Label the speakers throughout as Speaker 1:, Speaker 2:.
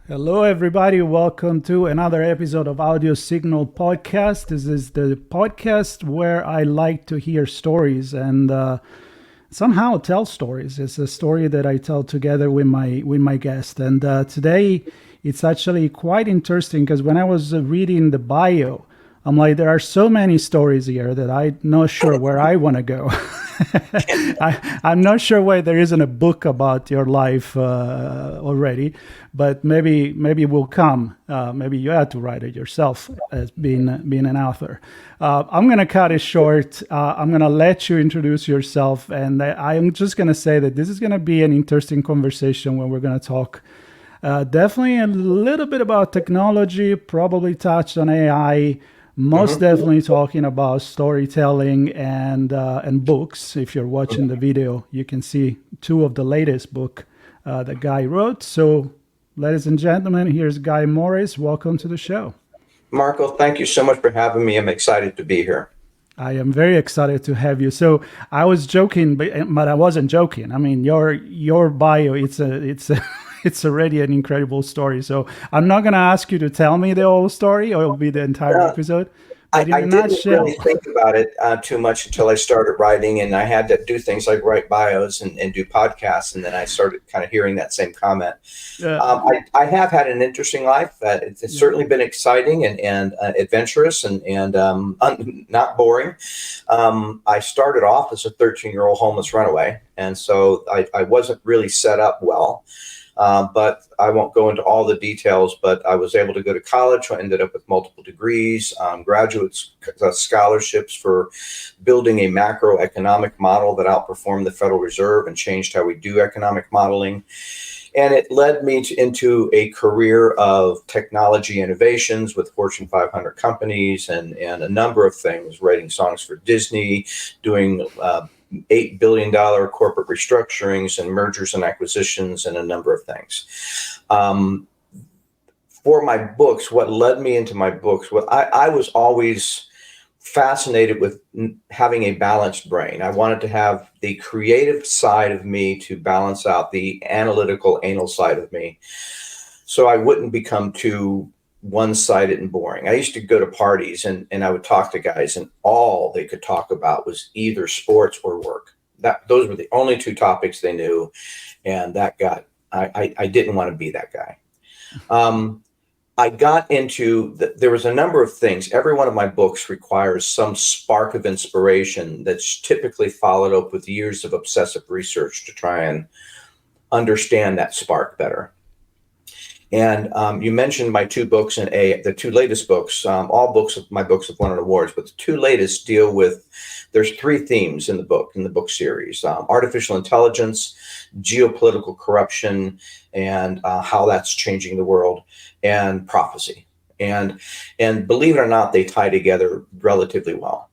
Speaker 1: Hello, everybody. Welcome to another episode of Audio Signal Podcast. This is the podcast where I like to hear stories and somehow tell stories. It's a story that I tell together with my guest. And today, it's actually quite interesting because when I was reading the bio, I'm like, there are so many stories here that I'm not sure where I want to go. I'm not sure why there isn't a book about your life already, but maybe it will come. Maybe you had to write it yourself as being an author. I'm gonna cut it short. I'm gonna let you introduce yourself, and I'm just gonna say that this is gonna be an interesting conversation when we're gonna talk. Definitely a little bit about technology, probably touched on AI, most definitely talking about storytelling and books. If you're watching the video, you can see two of the latest book that Guy wrote. So, ladies and gentlemen, here's Guy Morris. Welcome to the show.
Speaker 2: Marco, thank you so much for having me. I'm excited to be here.
Speaker 1: I am very excited to have you. So I was joking, but I wasn't joking. I mean, your bio, it's a it's already an incredible story. So I'm not gonna ask you to tell me the whole story, or it'll be the entire
Speaker 2: Uh,
Speaker 1: episode.
Speaker 2: I,
Speaker 1: But in
Speaker 2: I
Speaker 1: a
Speaker 2: didn't really
Speaker 1: nutshell,
Speaker 2: think about it too much until I started writing, and I had to do things like write bios and do podcasts, and then I started kind of hearing that same comment.
Speaker 1: uh,
Speaker 2: I have had an interesting life. It's
Speaker 1: yeah.
Speaker 2: certainly been exciting and adventurous and not boring. I started off as a 13-year-old homeless runaway, and so I wasn't really set up well. But I won't go into all the details, but I was able to go to college. I ended up with multiple degrees, scholarships for building a macroeconomic model that outperformed the Federal Reserve and changed how we do economic modeling. And it led me into a career of technology innovations with Fortune 500 companies and a number of things, writing songs for Disney, doing $8 billion corporate restructurings and mergers and acquisitions and a number of things. Um, for my books, what led me into my books, I was always fascinated with having a balanced brain. I wanted to have the creative side of me to balance out the analytical, anal side of me, so I wouldn't become too one-sided and boring. I used to go to parties and I would talk to guys, and all they could talk about was either sports or work. Those were the only two topics they knew, and I didn't want to be that guy. Um, I got into there was a number of things. Every one of my books requires some spark of inspiration that's typically followed up with years of obsessive research to try and understand that spark better. And you mentioned my two books and the two latest books. All books of my books have won awards, but the two latest deal with. There's three themes in the book series: artificial intelligence, geopolitical corruption, and how that's changing the world, and prophecy. And believe it or not, they tie together relatively well.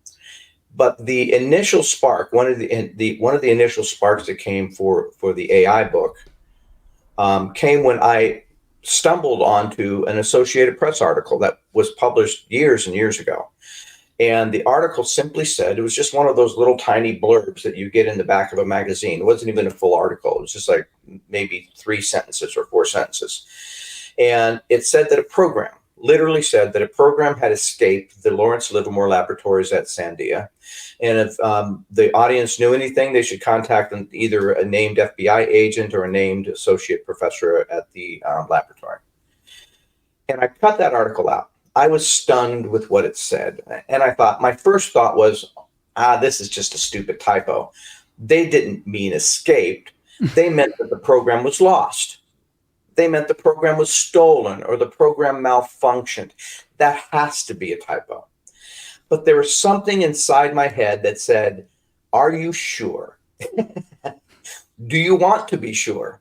Speaker 2: But the initial spark, one of the initial sparks that came for the AI book, came when I stumbled onto an Associated Press article that was published years and years ago. And the article simply said, it was just one of those little tiny blurbs that you get in the back of a magazine. It wasn't even a full article. It was just like maybe 3 sentences or 4 sentences. And it said that literally said that a program had escaped the Lawrence Livermore laboratories at Sandia. And if the audience knew anything, they should contact either a named FBI agent or a named associate professor at the laboratory. And I cut that article out. I was stunned with what it said. And I thought, my first thought was, this is just a stupid typo. They didn't mean escaped. They meant that the program was lost. They meant the program was stolen or the program malfunctioned. That has to be a typo. But there was something inside my head that said, are you sure? Do you want to be sure?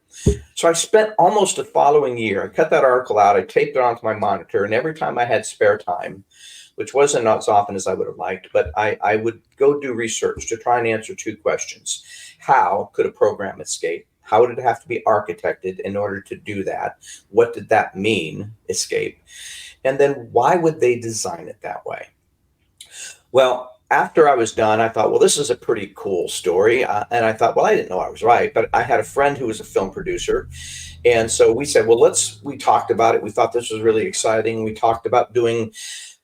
Speaker 2: So I spent almost the following year. I cut that article out. I taped it onto my monitor. And every time I had spare time, which wasn't as often as I would have liked, but I would go do research to try and answer two questions. How could a program escape? How would it have to be architected in order to do that? What did that mean, escape? And then why would they design it that way? Well, after I was done, I thought, well, this is a pretty cool story. And I thought, well, I didn't know I was right, but I had a friend who was a film producer. And so we said, well, we talked about it. We thought this was really exciting. We talked about doing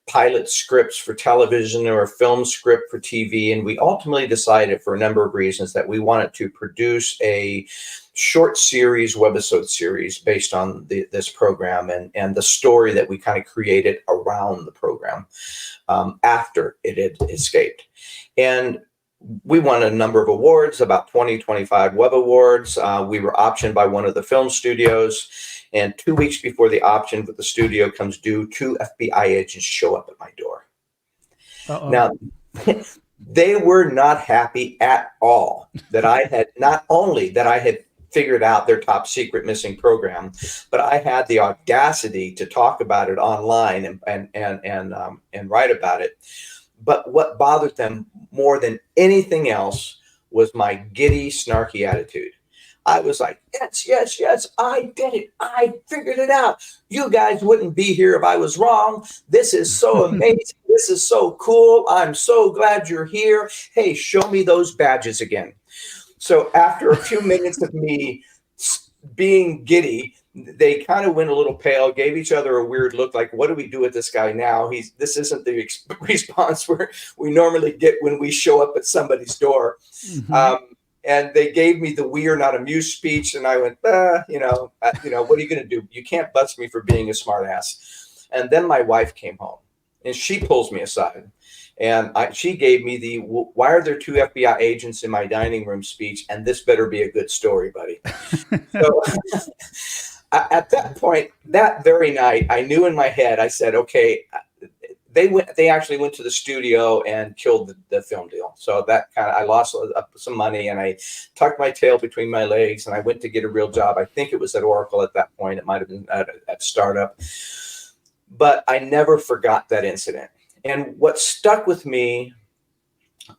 Speaker 2: pilot scripts for television or a film script for TV. And we ultimately decided, for a number of reasons, that we wanted to produce a short series, webisode series based on this program and the story that we kind of created around the program after it had escaped. And we won a number of awards, about 20, 25 web awards. We were optioned by one of the film studios. And 2 weeks before the option with the studio comes due, 2 FBI agents show up at my door.
Speaker 1: Uh-oh.
Speaker 2: Now, they were not happy at all that I had, not only that I had figured out their top secret missing program, but I had the audacity to talk about it online and write about it. But what bothered them more than anything else was my giddy, snarky attitude. I was like, yes, I did it. I figured it out. You guys wouldn't be here if I was wrong. This is so amazing. This is so cool. I'm so glad you're here. Hey, show me those badges again. So after a few minutes of me being giddy, they kind of went a little pale, gave each other a weird look like, what do we do with this guy now? This isn't the response we normally get when we show up at somebody's door. Mm-hmm. And they gave me the "we are not amused" speech, and I went, what are you going to do? You can't bust me for being a smart ass. And then my wife came home, and she pulls me aside, and she gave me the "why are there 2 FBI agents in my dining room" speech, and this better be a good story, buddy. So at that point, that very night, I knew in my head, I said, okay. They actually went to the studio and killed the film deal. So that I lost some money, and I tucked my tail between my legs, and I went to get a real job. I think it was at Oracle at that point. It might have been at startup, but I never forgot that incident. And what stuck with me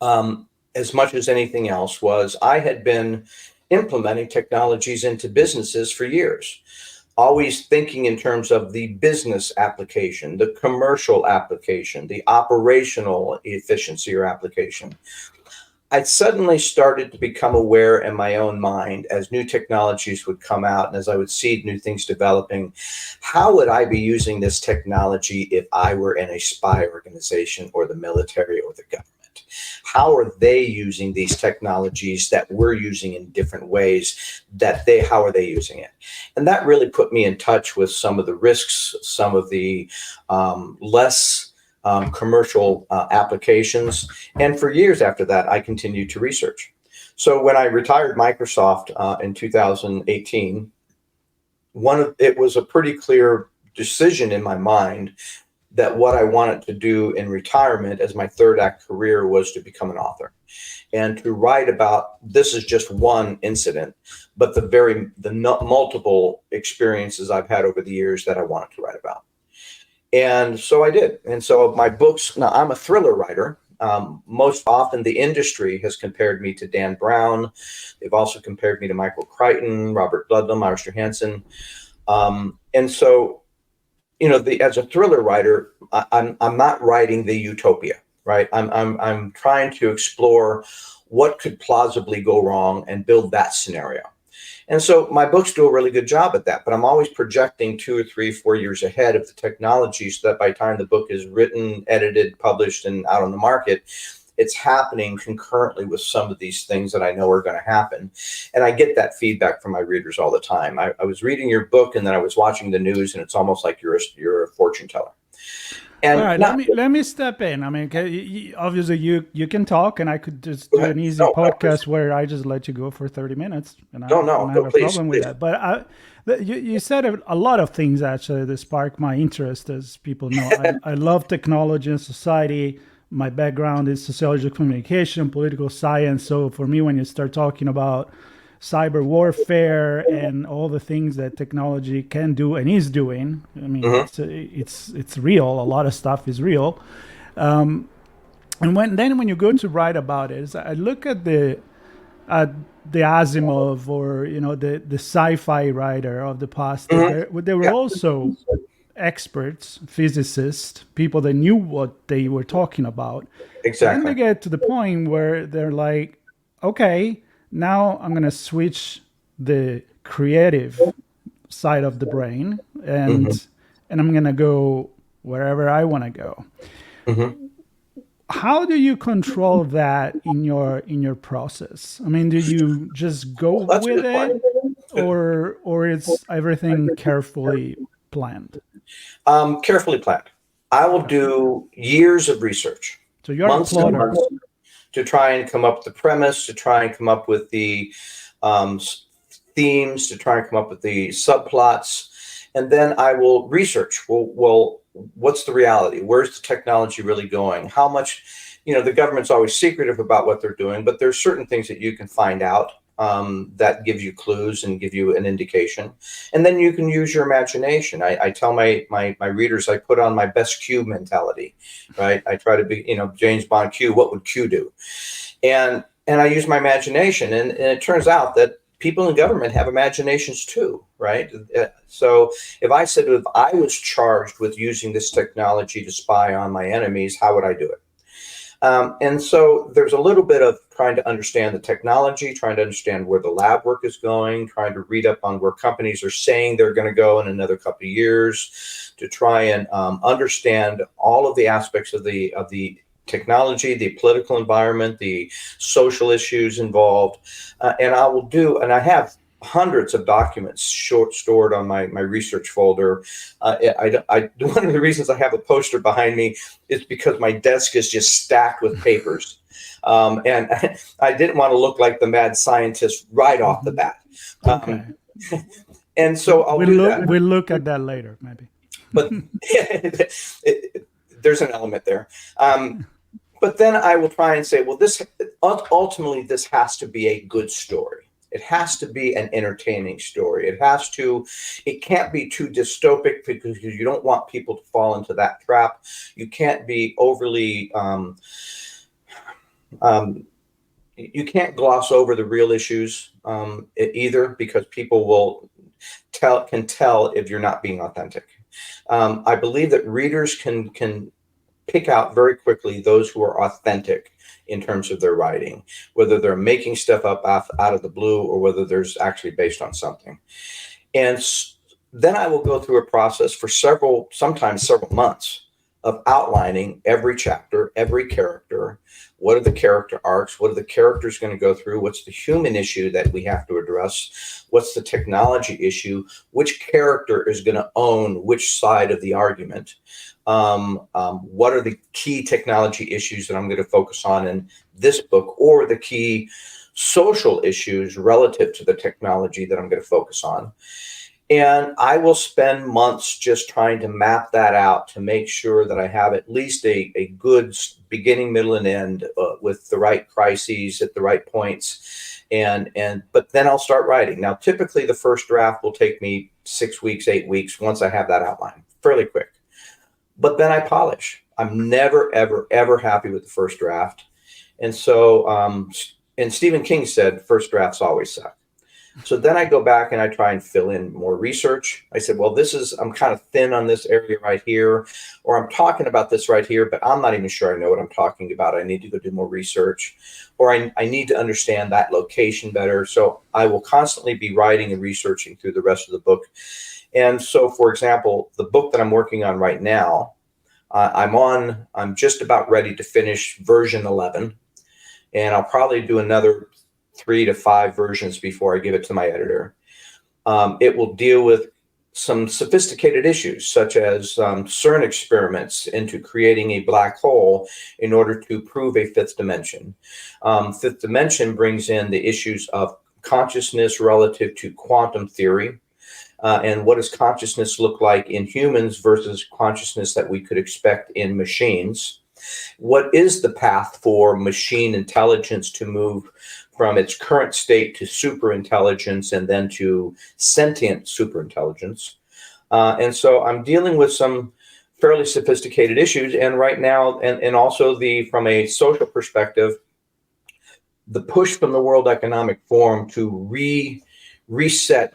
Speaker 2: as much as anything else was I had been implementing technologies into businesses for years. Always thinking in terms of the business application, the commercial application, the operational efficiency or application. I suddenly started to become aware in my own mind as new technologies would come out and as I would see new things developing, how would I be using this technology if I were in a spy organization or the military or the government? How are they using these technologies that we're using in different ways? How are they using it? And that really put me in touch with some of the risks, some of the less commercial applications. And for years after that, I continued to research. So when I retired Microsoft in 2018, it was a pretty clear decision in my mind that what I wanted to do in retirement as my third act career was to become an author and to write about, this is just one incident, but the multiple experiences I've had over the years that I wanted to write about. And so I did. And so my books, now I'm a thriller writer. Most often the industry has compared me to Dan Brown. They've also compared me to Michael Crichton, Robert Ludlum, Irish Johansson. And so, as a thriller writer, I'm not writing the utopia, right? I'm trying to explore what could plausibly go wrong and build that scenario. And so my books do a really good job at that, but I'm always projecting 2 or 3, 4 years ahead of the technology so that by the time the book is written, edited, published, and out on the market, it's happening concurrently with some of these things that I know are going to happen. And I get that feedback from my readers all the time. I was reading your book and then I was watching the news, and it's almost like you're a fortune teller. And
Speaker 1: all right, let me step in. I mean, obviously you can talk, and I could just do an easy podcast where I just let you go for 30 minutes, and I don't have a problem with that. But you said a lot of things actually that sparked my interest, as people know. I love technology and society. My background is sociology of communication, political science. So for me, when you start talking about cyber warfare and all the things that technology can do and is doing, I mean, it's real. A lot of stuff is real. And when you go to write about it, I look at the Asimov or the sci-fi writer of the past. They were also experts, physicists, people that knew what they were talking about. And then
Speaker 2: Exactly.
Speaker 1: they get to the point where they're like, okay, now I'm going to switch the creative side of the brain
Speaker 2: Hmm.
Speaker 1: and I'm going to go wherever I want to go.
Speaker 2: Hmm.
Speaker 1: How do you control that in your process? I mean, do you just go
Speaker 2: Well, that's a
Speaker 1: with
Speaker 2: good
Speaker 1: it,
Speaker 2: point.
Speaker 1: or it's everything carefully planned?
Speaker 2: Carefully planned. I will
Speaker 1: Okay.
Speaker 2: do years of research,
Speaker 1: So you're a
Speaker 2: months and
Speaker 1: plotter.
Speaker 2: months, to try and come up with the premise, to try and come up with the um, themes, to try and come up with the subplots, and then I will research. Well, what's the reality? Where's the technology really going? How much? The government's always secretive about what they're doing, but there's certain things that you can find out that give you clues and give you an indication, and then you can use your imagination. I tell my readers, I put on my best Q mentality, right? I try to be, James Bond Q. What would Q do? And I use my imagination, and it turns out that people in government have imaginations too, right? So if I was charged with using this technology to spy on my enemies, how would I do it? And so there's a little bit of trying to understand the technology, trying to understand where the lab work is going, trying to read up on where companies are saying they're going to go in another couple of years, to try and understand all of the aspects of the technology, the political environment, the social issues involved, and I have hundreds of documents stored on my research folder. One of the reasons I have a poster behind me is because my desk is just stacked with papers. And I didn't want to look like the mad scientist right off the
Speaker 1: Hmm.
Speaker 2: bat.
Speaker 1: Okay.
Speaker 2: Um, and so I'll do that.
Speaker 1: We'll look at that later, maybe.
Speaker 2: But there's an element there. But then I will try and say, well, ultimately, this has to be a good story. It has to be an entertaining story. It can't be too dystopic, because you don't want people to fall into that trap. You can't be overly, you can't gloss over the real issues either, because people can tell if you're not being authentic. I believe that readers can pick out very quickly those who are authentic in terms of their writing, whether they're making stuff up out of the blue or whether there's actually based on something. And then I will go through a process for sometimes several months, of outlining every chapter, every character. What are the character arcs? What are the characters going to go through? What's the human issue that we have to address? What's the technology issue? Which character is going to own which side of the argument? What are the key technology issues that I'm going to focus on in this book, or the key social issues relative to the technology that I'm going to focus on? And I will spend months just trying to map that out to make sure that I have at least a good beginning, middle, and end, with the right crises at the right points. But then I'll start writing. Now, typically the first draft will take me 6 weeks, 8 weeks once I have that outline, fairly quick. But then I polish. I'm never, ever, ever happy with the first draft. And so, and Stephen King said, first drafts always suck. So then I go back and I try and fill in more research. I said, well, I'm kind of thin on this area right here, or I'm talking about this right here, but I'm not even sure I know what I'm talking about. I need to go do more research, or I need to understand that location better. So I will constantly be writing and researching through the rest of the book. And so, for example, the book that I'm working on right now, I'm just about ready to finish version 11, and I'll probably do another 3 to 5 versions before I give it to my editor. It will deal with some sophisticated issues, such as CERN experiments into creating a black hole in order to prove a fifth dimension. Fifth dimension brings in the issues of consciousness relative to quantum theory. And what does consciousness look like in humans versus consciousness that we could expect in machines? What is the path for machine intelligence to move from its current state to superintelligence, and then to sentient superintelligence? And so I'm dealing with some fairly sophisticated issues. And right now, and also from a social perspective, the push from the World Economic Forum to reset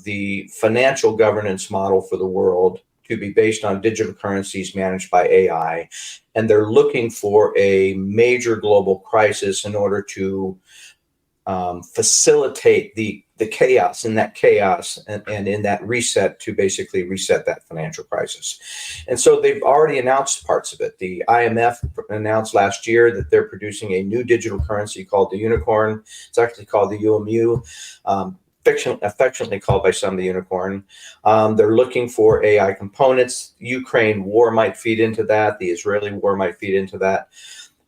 Speaker 2: the financial governance model for the world, to be based on digital currencies managed by AI. And they're looking for a major global crisis in order to facilitate the chaos, and in that reset, to basically reset that financial crisis. And so they've already announced parts of it. The IMF announced last year that they're producing a new digital currency called the unicorn. It's actually called the UMU, affectionately called by some the unicorn. They're looking for AI components. Ukraine war might feed into that. The Israeli war might feed into that.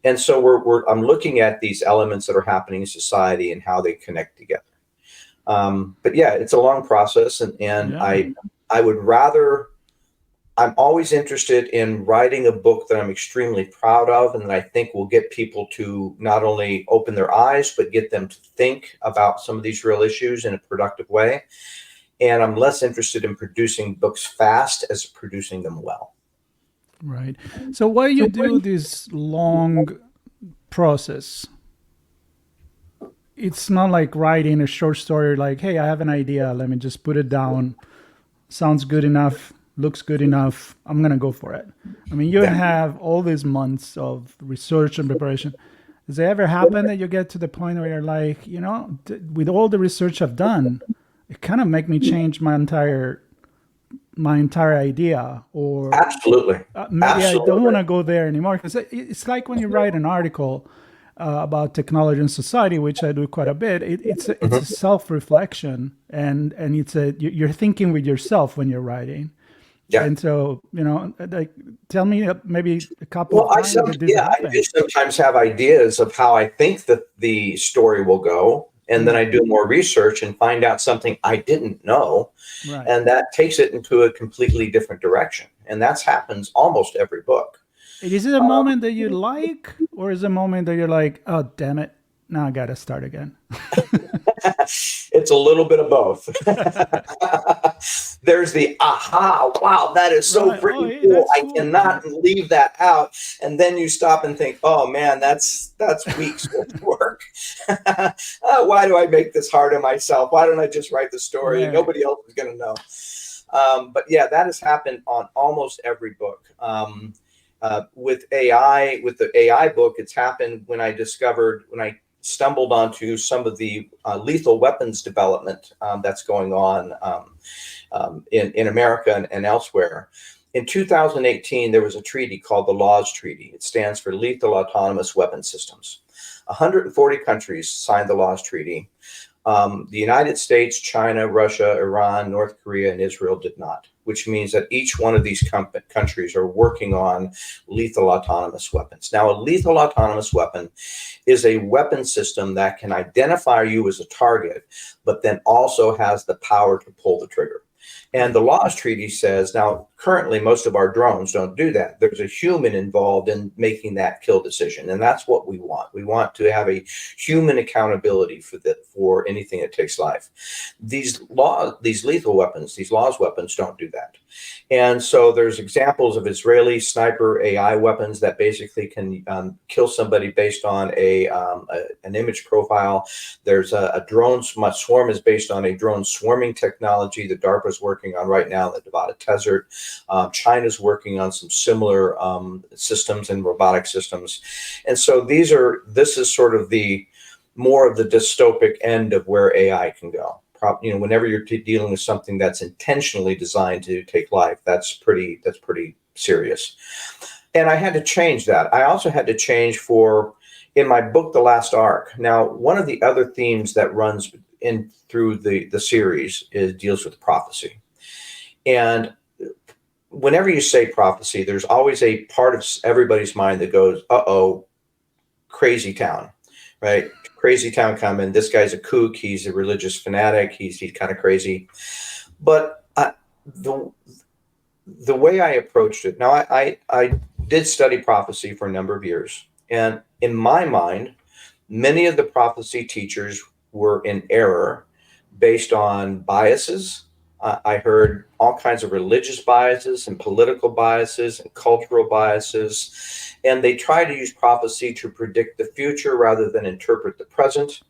Speaker 2: And so I'm looking at these elements that are happening in society and how they connect together. But yeah, it's a long process, and
Speaker 1: Yeah.
Speaker 2: I would rather. I'm always interested in writing a book that I'm extremely proud of, and that I think will get people to not only open their eyes, but get them to think about some of these real issues in a productive way. And I'm less interested in producing books fast as producing them well.
Speaker 1: Right. So why you do this long process? It's not like writing a short story like, hey, I have an idea, let me just put it down. Sounds good enough, looks good enough, I'm going to go for it. I mean, you have all these months of research and preparation. Does it ever happen that you get to the point where you're like, with all the research I've done, it kind of make me change my entire idea, or
Speaker 2: Absolutely.
Speaker 1: maybe I don't want to go there anymore? Because it's like when you write an article about technology and society, which I do quite a bit. It's a self-reflection, and you're thinking with yourself when you're writing.
Speaker 2: Yeah.
Speaker 1: And so, like, tell me maybe a couple of times that this happened.
Speaker 2: I do sometimes have ideas of how I think that the story will go. And then I do more research and find out something I didn't know.
Speaker 1: Right.
Speaker 2: And that takes it into a completely different direction. And that happens almost every book.
Speaker 1: Is it a moment that you like, or is it a moment that you're like, oh, damn it, now I got to start again?
Speaker 2: It's a little bit of both. There's the aha, wow, that is so freaking cool. I cannot leave that out. And then you stop and think, oh man, that's weeks worth of work. Why do I make this hard on myself? Why don't I just write the story?
Speaker 1: Right.
Speaker 2: Nobody else is going to know. But yeah, that has happened on almost every book. With AI, with the AI book, it's happened when I stumbled onto some of the lethal weapons development that's going on in America and elsewhere. In 2018, there was a treaty called the Laws Treaty. It stands for Lethal Autonomous Weapon Systems. 140 countries signed the Laws Treaty. The United States, China, Russia, Iran, North Korea, and Israel did not, which means that each one of these countries are working on lethal autonomous weapons. Now, a lethal autonomous weapon is a weapon system that can identify you as a target, but then also has the power to pull the trigger. And the Laws Treaty says, now, currently, most of our drones don't do that. There's a human involved in making that kill decision. And that's what we want. We want to have a human accountability for anything that takes life. These lethal weapons, these laws weapons don't do that. And so there's examples of Israeli sniper AI weapons that basically can kill somebody based on an image profile. There's a drone swarm is based on a drone swarming technology that DARPA is working on right now in the Nevada desert. China's working on some similar systems and robotic systems. And so this is sort of more of the dystopic end of where AI can go. Whenever you're dealing with something that's intentionally designed to take life, that's pretty serious. And I had to change that. I also had to change in my book, The Last Ark. Now, one of the other themes that runs in through the series deals with prophecy. And whenever you say prophecy, there's always a part of everybody's mind that goes, uh-oh, crazy town, right? Crazy town coming. This guy's a kook. He's a religious fanatic. He's kind of crazy. But the way I approached it, now I did study prophecy for a number of years. And in my mind, many of the prophecy teachers were in error based on biases. I heard all kinds of religious biases and political biases and cultural biases. And they try to use prophecy to predict the future rather than interpret the present.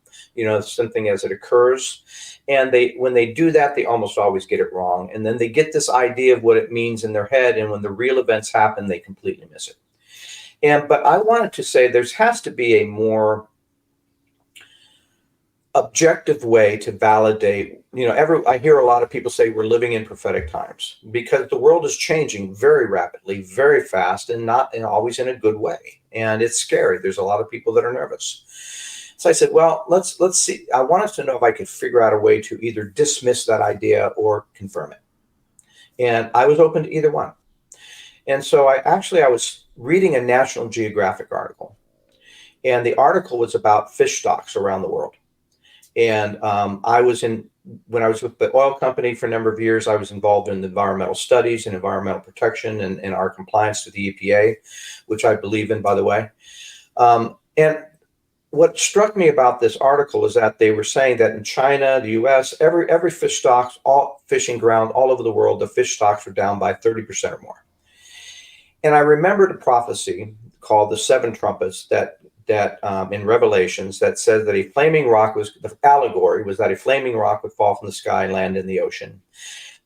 Speaker 2: something as it occurs. And when they do that, they almost always get it wrong. And then they get this idea of what it means in their head. And when the real events happen, they completely miss it. But I wanted to say there has to be a more objective way to validate. I hear a lot of people say we're living in prophetic times because the world is changing very rapidly, very fast, and not always in a good way. And it's scary. There's a lot of people that are nervous. So I said, well, let's see. I wanted to know if I could figure out a way to either dismiss that idea or confirm it. And I was open to either one. And so I was reading a National Geographic article, and the article was about fish stocks around the world. And when I was with the oil company for a number of years, I was involved in environmental studies and environmental protection and our compliance to the EPA, which I believe in, by the way. And what struck me about this article is that they were saying that in China, the US, every fish stocks, all fishing ground all over the world, the fish stocks are down by 30% or more. And I remembered a prophecy called the Seven Trumpets that in Revelations that said that a flaming rock the allegory was that a flaming rock would fall from the sky and land in the ocean.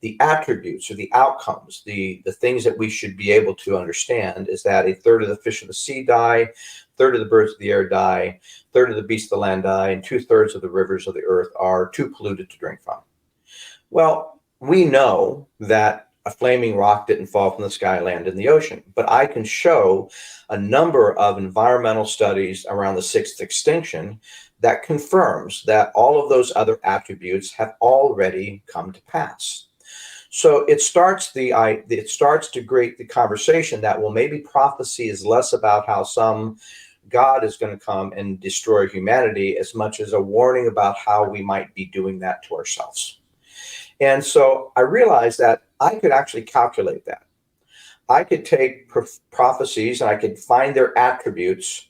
Speaker 2: The attributes or the outcomes, the things that we should be able to understand is that a third of the fish of the sea die, a third of the birds of the air die, a third of the beasts of the land die, and 2/3 of the rivers of the earth are too polluted to drink from. Well, we know that a flaming rock didn't fall from the sky and land in the ocean, but I can show a number of environmental studies around the sixth extinction that confirms that all of those other attributes have already come to pass. So it starts to create the conversation that, well, maybe prophecy is less about how some God is going to come and destroy humanity as much as a warning about how we might be doing that to ourselves. And so I realized that I could actually calculate that. I could take prophecies and I could find their attributes.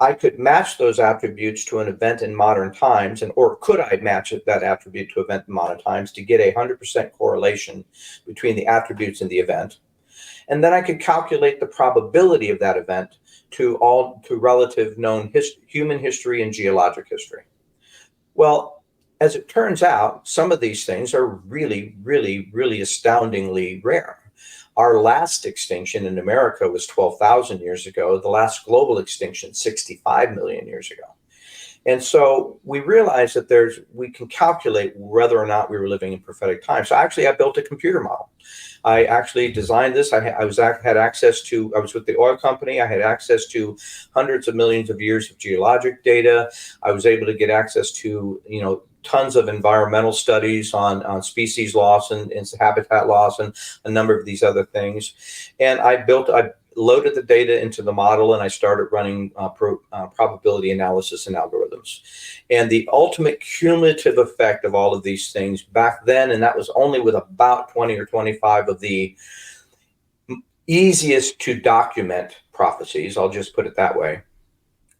Speaker 2: I could match those attributes to an event in modern times, or could I match that attribute to an event in modern times to get a 100% correlation between the attributes and the event. And then I could calculate the probability of that event to relative known human history and geologic history. Well, as it turns out, some of these things are really, really, really astoundingly rare. Our last extinction in America was 12,000 years ago. The last global extinction, 65 million years ago. And so we realized that we can calculate whether or not we were living in prophetic times. So actually, I built a computer model. I actually designed this. I was with the oil company. I had access to hundreds of millions of years of geologic data. I was able to get access to, tons of environmental studies on species loss and habitat loss and a number of these other things. And I loaded the data into the model and I started running probability analysis and algorithms. And the ultimate cumulative effect of all of these things back then, and that was only with about 20 or 25 of the easiest to document prophecies, I'll just put it that way,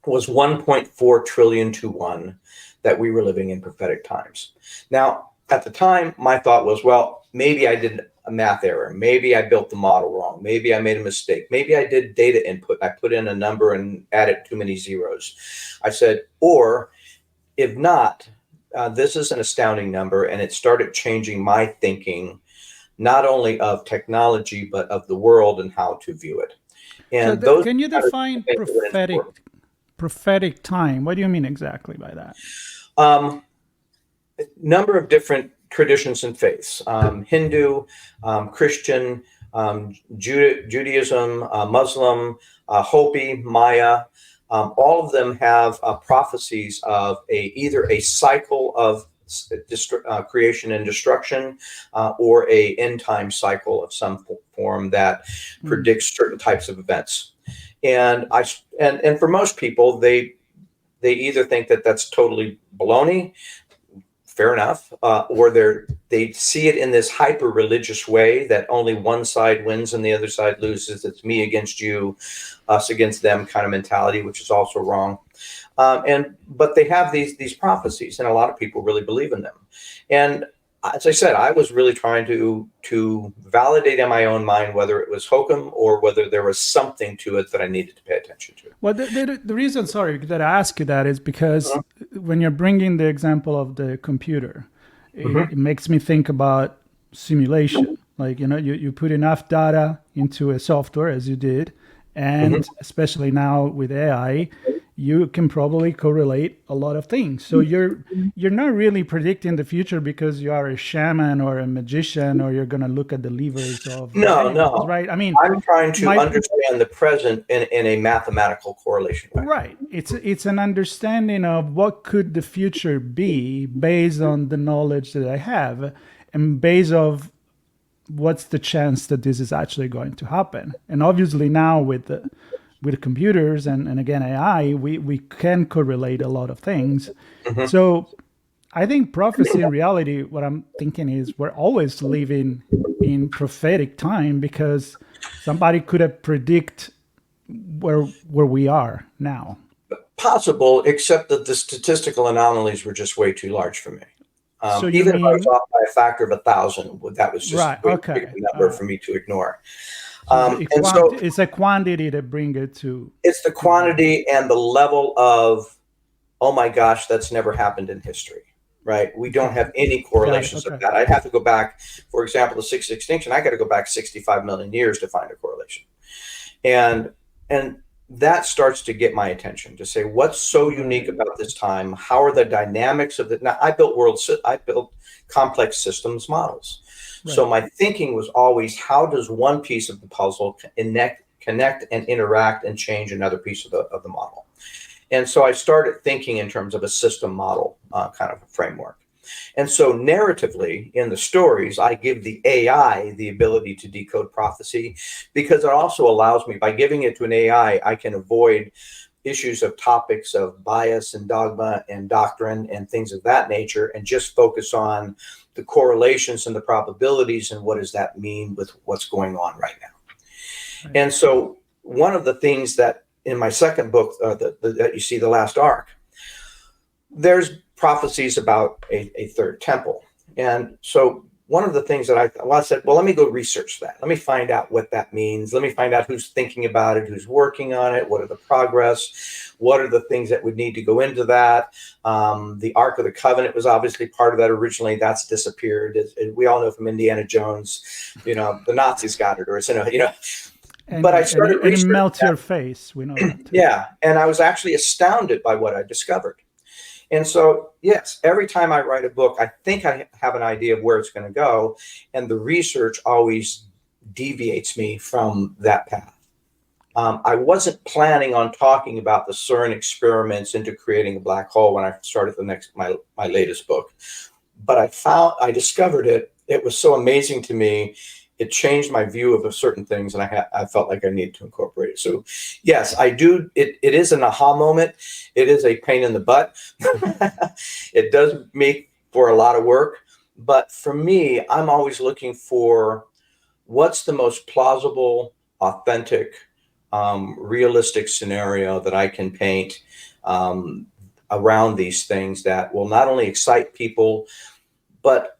Speaker 2: was 1.4 trillion to 1 that we were living in prophetic times. Now, at the time, my thought was, well, maybe I did a math error. Maybe I built the model wrong. Maybe I made a mistake. Maybe I did data input. I put in a number and added too many zeros. I said, or if not, this is an astounding number. And it started changing my thinking, not only of technology, but of the world and how to view it. And
Speaker 1: can you define prophetic time? What do you mean exactly by that?
Speaker 2: Number of different traditions and faiths, Hindu, Christian, Judaism, Muslim, Hopi, Maya, all of them have prophecies of either a cycle of creation and destruction or a end time cycle of some form that predicts certain types of events. And for most people, they either think that that's totally baloney, fair enough, or they see it in this hyper religious way that only one side wins and the other side loses. It's me against you, us against them kind of mentality, which is also wrong. But they have these prophecies, and a lot of people really believe in them. And as I said, I was really trying to validate in my own mind whether it was hokum or whether there was something to it that I needed to pay attention to.
Speaker 1: Well, the reason, sorry, that I ask you that is because when you're bringing the example of the computer, it makes me think about simulation. Like, you put enough data into a software, as you did, and especially now with AI, you can probably correlate a lot of things. So you're not really predicting the future because you are a shaman or a magician, or you're going to look at the levers of variables,
Speaker 2: No.
Speaker 1: right? I mean,
Speaker 2: I'm trying to
Speaker 1: my
Speaker 2: understand the present in a mathematical correlation way.
Speaker 1: right. It's an understanding of what could the future be based on the knowledge that I have, and based of what's the chance that this is actually going to happen. And obviously now with computers and again AI, we can correlate a lot of things. So I think prophecy in reality, what I'm thinking is we're always living in prophetic time, because somebody could have predict where we are now.
Speaker 2: Possible, except that the statistical anomalies were just way too large for me.
Speaker 1: So you
Speaker 2: Even if I was
Speaker 1: mean
Speaker 2: off by a factor of 1,000, that was just
Speaker 1: right?
Speaker 2: way too big
Speaker 1: Okay.
Speaker 2: a number for me to ignore.
Speaker 1: So
Speaker 2: And so
Speaker 1: it's a quantity to bring it to.
Speaker 2: it's the quantity and the level of, oh my gosh, that's never happened in history, right? We don't have any correlations of that. I'd have to go back, for example, the sixth extinction. I got to go back 65 million years to find a correlation, and that starts to get my attention to say, what's so unique about this time? How are the dynamics of it? Now, I built complex systems models. Right. So my thinking was always, how does one piece of the puzzle connect and interact and change another piece of the model? And so I started thinking in terms of a system model kind of a framework. And so narratively in the stories, I give the AI the ability to decode prophecy, because it also allows me, by giving it to an AI, I can avoid issues of topics of bias and dogma and doctrine and things of that nature, and just focus on the correlations and the probabilities and what does that mean with what's going on right now. Right. And so one of the things that in my second book, that you see, The Last Ark, there's prophecies about a third temple. And so one of the things that I said, well, let me go research that. Let me find out what that means. Let me find out who's thinking about it, who's working on it, what are the progress, what are the things that would need to go into that. The Ark of the Covenant was obviously part of that originally. That's disappeared. We all know from Indiana Jones, the Nazis got it, or but I started researching.
Speaker 1: And it melts your face. We know that too.
Speaker 2: Yeah, and I was actually astounded by what I discovered. And so, yes, every time I write a book, I think I have an idea of where it's going to go, and the research always deviates me from that path. I wasn't planning on talking about the CERN experiments into creating a black hole when I started my latest book, but I discovered it. It was so amazing to me. It changed my view of certain things, and I felt like I needed to incorporate it. So, yes, I do. It is an aha moment. It is a pain in the butt. It does make for a lot of work. But for me, I'm always looking for what's the most plausible, authentic, realistic scenario that I can paint around these things that will not only excite people, but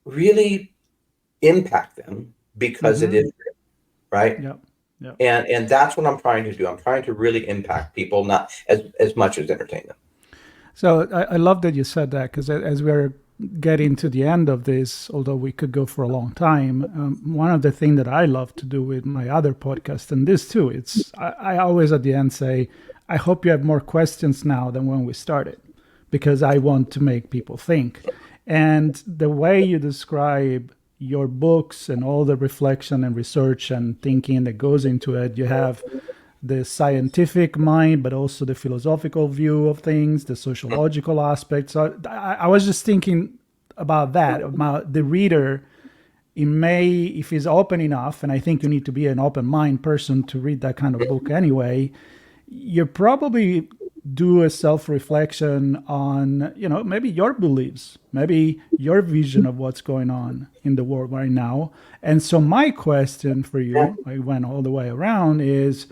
Speaker 2: really impact them, because it is real, right?
Speaker 1: Yep.
Speaker 2: And that's what I'm trying to do. I'm trying to really impact people, not as much as entertain them.
Speaker 1: So I love that you said that, because as we're getting to the end of this, although we could go for a long time, one of the things that I love to do with my other podcast, and this too, I always at the end say, I hope you have more questions now than when we started, because I want to make people think. And the way you describe your books and all the reflection and research and thinking that goes into it, you have the scientific mind, but also the philosophical view of things, the sociological aspects. So I was just thinking about that, about the reader. It may, if he's open enough, and I think you need to be an open mind person to read that kind of book anyway, you probably do a self-reflection on, maybe your beliefs, maybe your vision of what's going on in the world right now. And so my question for you, I went all the way around, is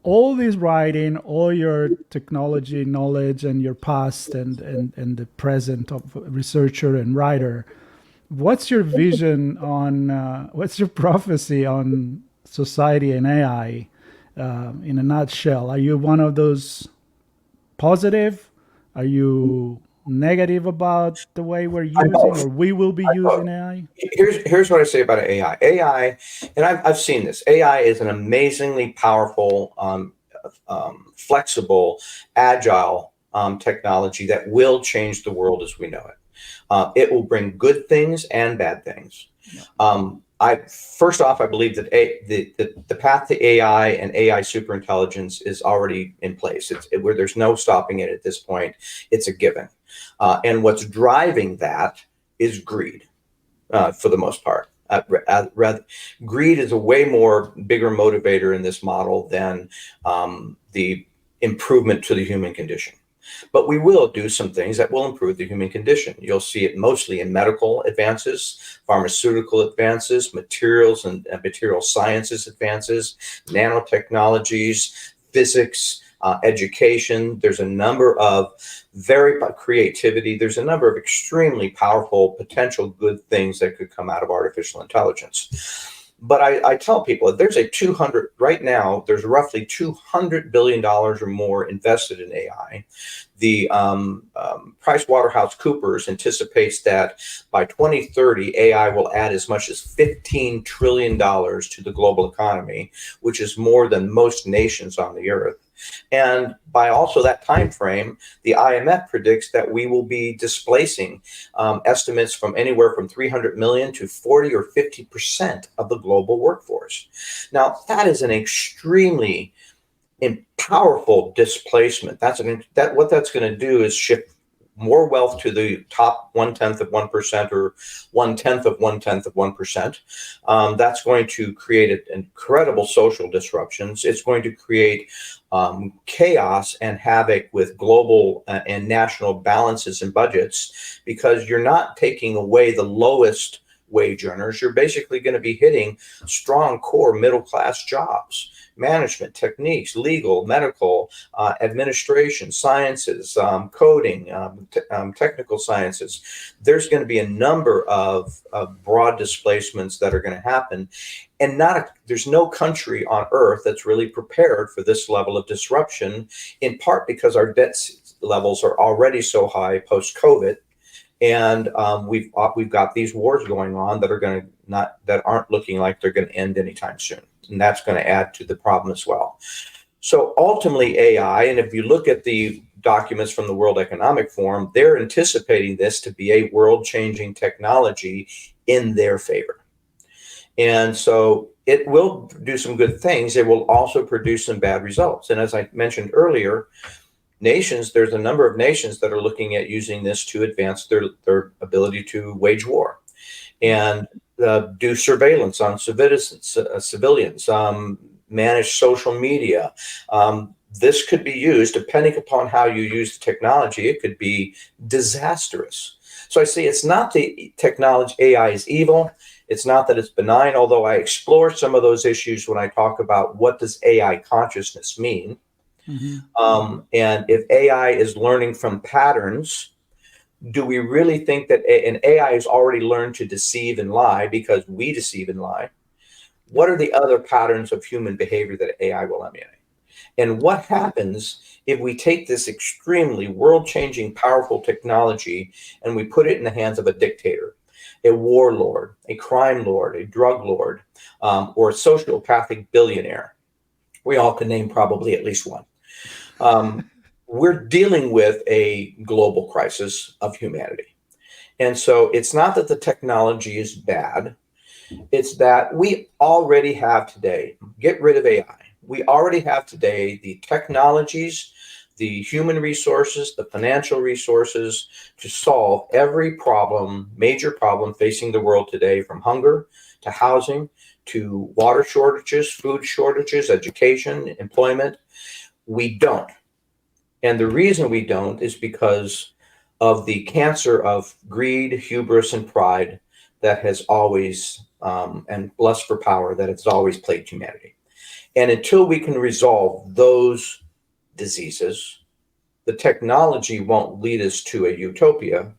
Speaker 1: all this writing, all your technology knowledge and your past and the present of researcher and writer, what's your vision on, what's your prophecy on society and AI? In a nutshell, are you one of those positive Are you negative about the way we're
Speaker 2: I'm
Speaker 1: using
Speaker 2: both.
Speaker 1: or we will be
Speaker 2: I'm both.
Speaker 1: using AI?
Speaker 2: Here's what I say about AI. AI, and I've seen this. AI is an amazingly powerful, flexible, agile technology that will change the world as we know it. It will bring good things and bad things.
Speaker 1: Yeah.
Speaker 2: I first off, I believe that the path to AI and AI superintelligence is already in place. Where there's no stopping it at this point. It's a given, and what's driving that is greed, for the most part. Greed is a way more bigger motivator in this model than the improvement to the human condition. But we will do some things that will improve the human condition. You'll see it mostly in medical advances, pharmaceutical advances, materials and material sciences advances, nanotechnologies, physics, education. There's a number of creativity. There's a number of extremely powerful potential good things that could come out of artificial intelligence. But I tell people that right now, there's roughly $200 billion or more invested in AI. The PricewaterhouseCoopers anticipates that by 2030, AI will add as much as $15 trillion to the global economy, which is more than most nations on the earth. And by also that time frame, the IMF predicts that we will be displacing estimates from anywhere from 300 million to 40 or 50% of the global workforce. Now, that is an extremely powerful displacement. What that's going to do is shift more wealth to the top 1/10 of 1% or 1/10 of 1/10 of 1%. That's going to create incredible social disruptions. It's going to create chaos and havoc with global and national balances and budgets, because you're not taking away the lowest wage earners. You're basically going to be hitting strong core middle class jobs. Management, techniques, legal, medical, administration, sciences, coding, technical sciences. There's going to be a number of broad displacements that are going to happen. And there's no country on earth that's really prepared for this level of disruption, in part because our debt levels are already so high post-COVID. And we've got these wars going on that aren't looking like they're going to end anytime soon. And that's going to add to the problem as well. So ultimately AI, and if you look at the documents from the World Economic Forum, they're anticipating this to be a world-changing technology in their favor. And so it will do some good things. It will also produce some bad results. And as I mentioned earlier, there's a number of nations that are looking at using this to advance their ability to wage war and do surveillance on civilians, manage social media. This could be used, depending upon how you use the technology, it could be disastrous. So I say it's not the technology, AI is evil. It's not that it's benign, although I explore some of those issues when I talk about what does AI consciousness mean. Mm-hmm. And if AI is learning from patterns, do we really think that an AI has already learned to deceive and lie because we deceive and lie? What are the other patterns of human behavior that AI will emulate? And what happens if we take this extremely world-changing, powerful technology and we put it in the hands of a dictator, a warlord, a crime lord, a drug lord, or a sociopathic billionaire? We all can name probably at least one. We're dealing with a global crisis of humanity. And so it's not that the technology is bad. It's that we already have today, get rid of AI. We already have today the technologies, the human resources, the financial resources to solve every problem, major problem facing the world today, from hunger to housing to water shortages, food shortages, education, employment. We don't. And the reason we don't is because of the cancer of greed, hubris, and pride that has always, and lust for power that has always plagued humanity. And until we can resolve those diseases, the technology won't lead us to a utopia.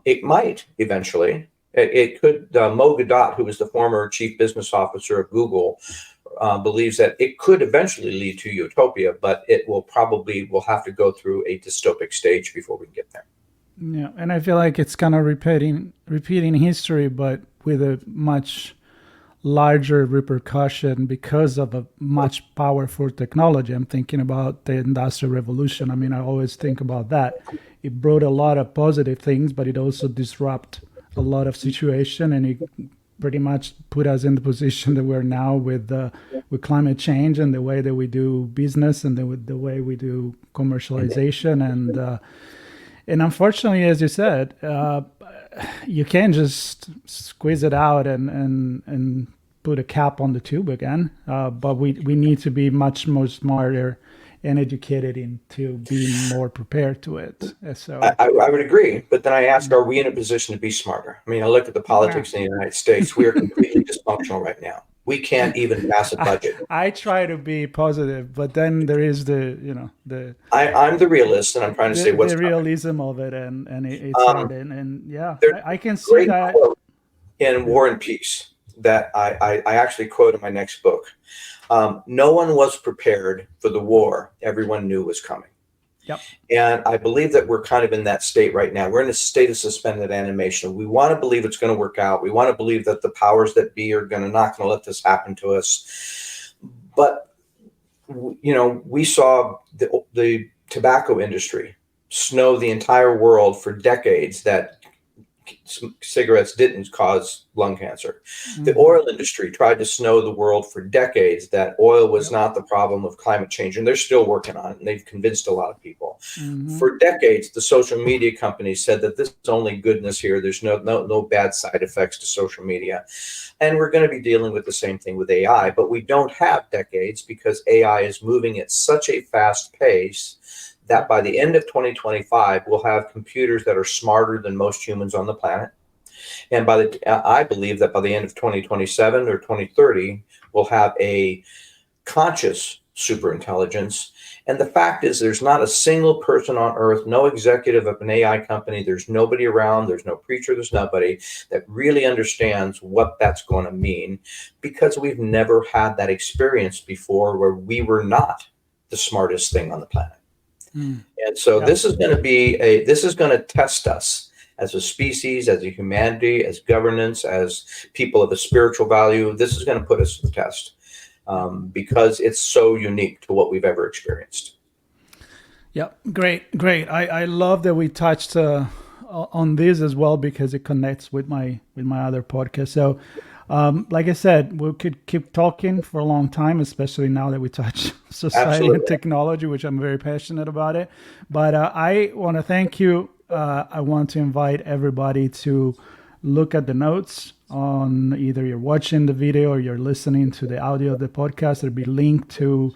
Speaker 2: It might eventually. It could. Mo Gadot, who was the former chief business officer of Google, believes that it could eventually lead to utopia, but it will have to go through a dystopic stage before we can get there.
Speaker 1: Yeah, and I feel like it's kind of repeating history, but with a much larger repercussion because of a much powerful technology. I'm thinking about the Industrial Revolution. I mean, I always think about that. It brought a lot of positive things, but it also disrupted a lot of situation, and it pretty much put us in the position that we're now with climate change and the way that we do business and the way we do commercialization. And unfortunately, as you said, you can't just squeeze it out and put a cap on the tube again. But we need to be much more smarter and educated into being more prepared to it. So
Speaker 2: I would agree. But then I ask, are we in a position to be smarter? I mean, I look at the politics in the United States. We are completely dysfunctional right now. We can't even pass a budget.
Speaker 1: I try to be positive, but then there is
Speaker 2: I'm the realist, and I'm trying to say what's
Speaker 1: the realism of it, and it's hard. And yeah, I can see that.
Speaker 2: Quote in War and Peace that I actually quote in my next book. No one was prepared for the war everyone knew was coming.
Speaker 1: Yep.
Speaker 2: And I believe that we're kind of in that state right now. We're in a state of suspended animation. We want to believe it's going to work out. We want to believe that the powers that be are not going to let this happen to us. But, we saw the tobacco industry snow the entire world for decades that cigarettes didn't cause lung cancer. Mm-hmm. The oil industry tried to snow the world for decades that oil was not the problem of climate change, and they're still working on it, and they've convinced a lot of people. Mm-hmm. For decades, the social media companies said that this is only goodness here. There's no bad side effects to social media. And we're going to be dealing with the same thing with AI, but we don't have decades because AI is moving at such a fast pace that by the end of 2025, we'll have computers that are smarter than most humans on the planet. And I believe that by the end of 2027 or 2030, we'll have a conscious superintelligence. And the fact is, there's not a single person on earth, no executive of an AI company, there's nobody around, there's no preacher, there's nobody that really understands what that's going to mean, because we've never had that experience before where we were not the smartest thing on the planet. And so this is going to test us as a species, as a humanity, as governance, as people of a spiritual value. This is going to put us to the test because it's so unique to what we've ever experienced.
Speaker 1: Yeah, great. I love that we touched on this as well because it connects with my other podcast. So, like I said, we could keep talking for a long time, especially now that we touch society and technology, which I'm very passionate about it. But I want to thank you. I want to invite everybody to look at the notes on either you're watching the video or you're listening to the audio of the podcast. There'll be linked to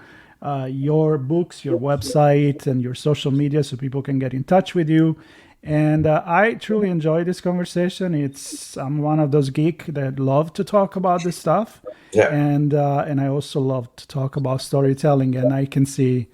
Speaker 1: your books, your website, and your social media so people can get in touch with you. And I truly enjoy this conversation. I'm one of those geeks that love to talk about this stuff, and I also love to talk about storytelling. And I can see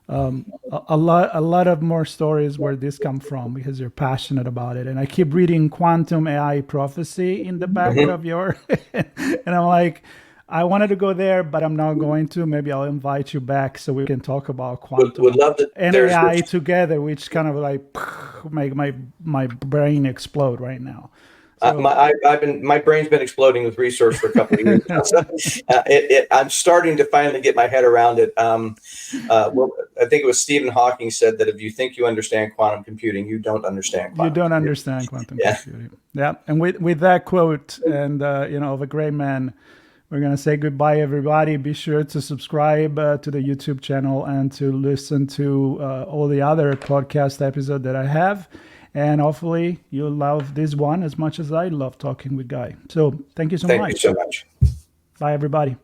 Speaker 1: a lot of more stories where this come from because you're passionate about it. And I keep reading Quantum AI Prophecy in the back of your, and I'm like, I wanted to go there, but I'm not going to. Maybe I'll invite you back so we can talk about quantum
Speaker 2: would love to,
Speaker 1: and AI together, which kind of like make my brain explode right now. So,
Speaker 2: my brain's been exploding with research for a couple of years now. So, I'm starting to finally get my head around it. I think it was Stephen Hawking said that if you think you understand quantum computing, you don't understand quantum computing.
Speaker 1: Understand quantum computing. Yeah, and with that quote and of a great man, we're going to say goodbye, everybody. Be sure to subscribe to the YouTube channel and to listen to all the other podcast episodes that I have. And hopefully you'll love this one as much as I love talking with Guy. So thank you so much.
Speaker 2: Thank you so much.
Speaker 1: Bye, everybody.